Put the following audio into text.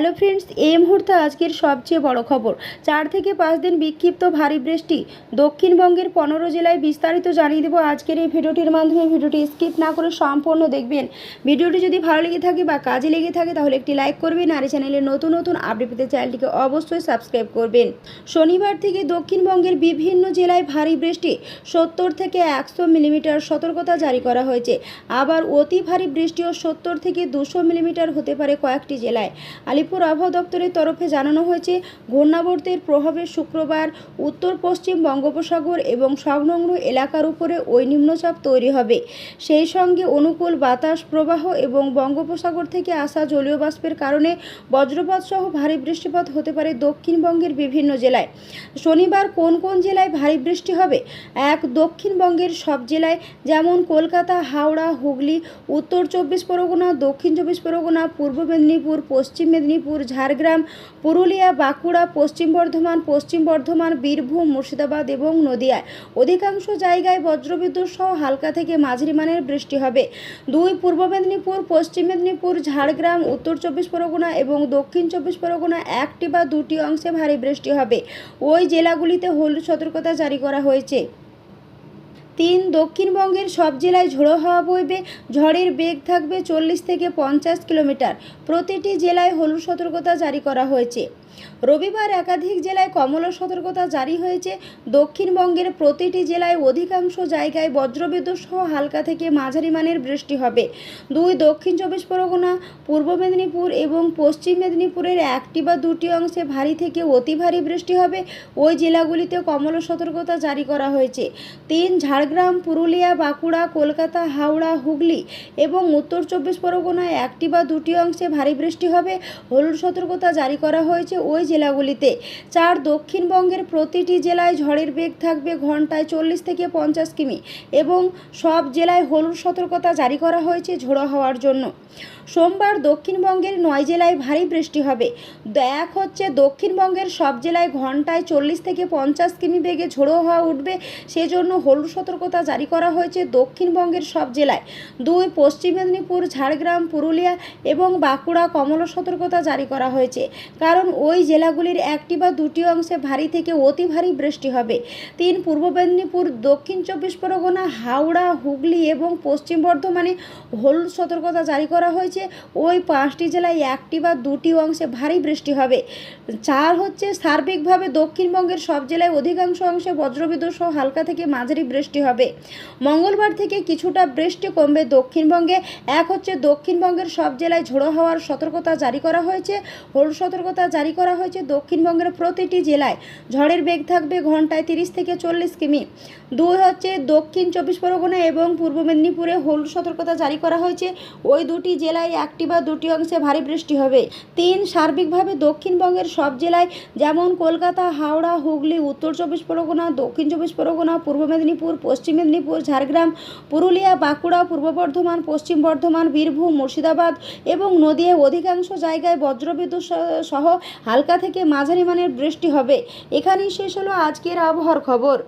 Hello friends, এই মুহূর্তে আজকের সবচেয়ে বড় খবর। 4 থেকে 5 দিন বিক্ষিপ্ত ভারী বৃষ্টি দক্ষিণবঙ্গের 15 জেলায়। বিস্তারিত জানিয়ে দেবো আজকের এই ভিডিওটির মাধ্যমে। ভিডিওটি স্কিপ না করে সম্পূর্ণ দেখবেন। ভিডিওটি যদি ভালো লেগে থাকে বা কাজে লেগে থাকে তাহলে একটি লাইক করবেন, আর এই চ্যানেলে নতুন নতুন আপডেট পেতে চ্যানেলটিকে অবশ্যই সাবস্ক্রাইব করবেন। শনিবার থেকে দক্ষিণবঙ্গের বিভিন্ন জেলায় ভারী বৃষ্টি 70 থেকে 100 মিলিমিটার সতর্কতা জারি করা হয়েছে। আবার অতি ভারী বৃষ্টিও 70 থেকে 200 মিলিমিটার হতে পারে কয়েকটি জেলায়। আলিপুর আবহাওয়া দপ্তরের তরফে জানানো হয়েছে, ঘূর্ণাবর্তের প্রভাবে শুক্রবার উত্তর পশ্চিম বঙ্গোপসাগর এবং সংলগ্ন এলাকার উপরে ওই নিম্নচাপ তৈরি হবে। সেই সঙ্গে অনুকূল বাতাস প্রবাহ এবং বঙ্গোপসাগর থেকে আসা জলীয় বাষ্পের কারণে বজ্রপাত সহ ভারী বৃষ্টিপাত হতে পারে দক্ষিণবঙ্গের বিভিন্ন জেলায়। শনিবার কোন কোন জেলায় ভারী বৃষ্টি হবে? দক্ষিণবঙ্গের সব জেলায়, যেমন কলকাতা, হাওড়া, হুগলি, উত্তর 24 পরগনা, দক্ষিণ 24 পরগনা, পূর্ব মেদিনীপুর, পশ্চিম মেদিনীপুর, ঝাড়গ্রাম, পুরুলিয়া, বাঁকুড়া, পশ্চিম বর্ধমান, বীরভূম, মুর্শিদাবাদ এবং নদিয়ায় অধিকাংশ জায়গায় বজ্রবিদ্যুৎ সহ হালকা থেকে মাঝারি মানের বৃষ্টি হবে। পূর্ব মেদিনীপুর, পশ্চিম মেদিনীপুর, ঝাড়গ্রাম, উত্তর 24 পরগনা এবং দক্ষিণ 24 পরগনা একটি বা দুটি অংশে ভারী বৃষ্টি হবে। ওই জেলাগুলিতে হলুদ সতর্কতা জারি করা হয়েছে। দক্ষিণবঙ্গের সব জেলায় ঝোড়ো হাওয়া বইবে। ঝড়ের বেগ থাকবে 40 থেকে 50 কিলোমিটার। প্রতিটি জেলায় হলুদ সতর্কতা জারি করা হয়েছে। রবিবার একাধিক জেলায় কমলা সতর্কতা জারি হয়েছে। দক্ষিণবঙ্গের প্রতিটি জেলায় অধিকাংশ জায়গায় বজ্রবিদ্যুৎ সহ হালকা থেকে মাঝারি মানের বৃষ্টি হবে। দক্ষিণ 24 পরগনা, পূর্ব মেদিনীপুর এবং পশ্চিম মেদিনীপুরের একটি বা দুটি অংশে ভারী থেকে অতি ভারী বৃষ্টি হবে। ওই জেলাগুলিতে কমলা সতর্কতা জারি করা হয়েছে। ঝাড়গ্রাম, পুরুলিয়া, বাঁকুড়া, কলকাতা, হাওড়া, হুগলি এবং উত্তর 24 পরগনায় একটি বা দুটি অংশে ভারী বৃষ্টি হবে। হলুদ সতর্কতা জারি করা হয়েছে ওই জেলাগুলিতে। দক্ষিণবঙ্গের প্রতিটি জেলায় ঝড়ের বেগ থাকবে ঘন্টায় 40 থেকে 50 কিমি এবং সব জেলায় হলুদ সতর্কতা জারি করা হয়েছে ঝোড়ো হাওয়ার জন্য। সোমবার দক্ষিণবঙ্গের 9 জেলায় ভারী বৃষ্টি হবে। দক্ষিণবঙ্গের সব জেলায় ঘন্টায় 40 থেকে 50 কিমি বেগে ঝোড়ো হাওয়া উঠবে, সেজন্য হলুদ সতর্কতা জারি করা হয়েছে দক্ষিণবঙ্গের সব জেলায়। পশ্চিম মেদিনীপুর, ঝাড়গ্রাম, পুরুলিয়া এবং বাঁকুড়া কমলা সতর্কতা জারি করা হয়েছে, কারণ ওই জেলাগুলির একটি বা দুটি অংশে ভারী থেকে অতি ভারী বৃষ্টি হবে। পূর্ব মেদিনীপুর, দক্ষিণ 24 পরগনা, হাওড়া, হুগলি এবং পশ্চিম বর্ধমানে হলুদ সতর্কতা জারি করা হয়েছে। ওই 5টি জেলায় একটি বা দুটি অংশে ভারী বৃষ্টি হবে। সার্বিকভাবে দক্ষিণবঙ্গের সব জেলায় অধিকাংশ অংশে বজ্রবিদ্যুৎ সহ হালকা থেকে মাঝারি বৃষ্টি হবে। মঙ্গলবার থেকে কিছুটা বৃষ্টি কমবে দক্ষিণবঙ্গে। দক্ষিণবঙ্গের সব জেলায় ঝোড়ো হাওয়ার সতর্কতা জারি করা হয়েছে। হলুদ সতর্কতা জারি করা হয়েছে দক্ষিণবঙ্গের প্রতিটি জেলায়। ঝড়ের বেগ থাকবে ঘন্টায় 30 থেকে 40 কিমি। দক্ষিণ 24 পরগনা এবং পূর্ব মেদিনীপুরে হলুদ সতর্কতা জারি করা হয়েছে। ওই দুটি জেলায় একটি বা দুটি অংশে ভারী বৃষ্টি হবে। সার্বিকভাবে দক্ষিণবঙ্গের সব জেলায়, যেমন কলকাতা, হাওড়া, হুগলি, উত্তর 24 পরগনা, দক্ষিণ 24 পরগনা, পূর্ব মেদিনীপুর, পশ্চিম মেদিনীপুর, ঝাড়গ্রাম, পুরুলিয়া, বাঁকুড়া, পূর্ব বর্ধমান, পশ্চিম বর্ধমান, বীরভূম, মুর্শিদাবাদ এবং নদিয়ায় অধিকাংশ জায়গায় বজ্রবিদ্যুৎ সহ হালকা থেকে মাঝারি মানের বৃষ্টি হবে। এখানেই শেষ হলো আজকের আবহাওয়ার খবর।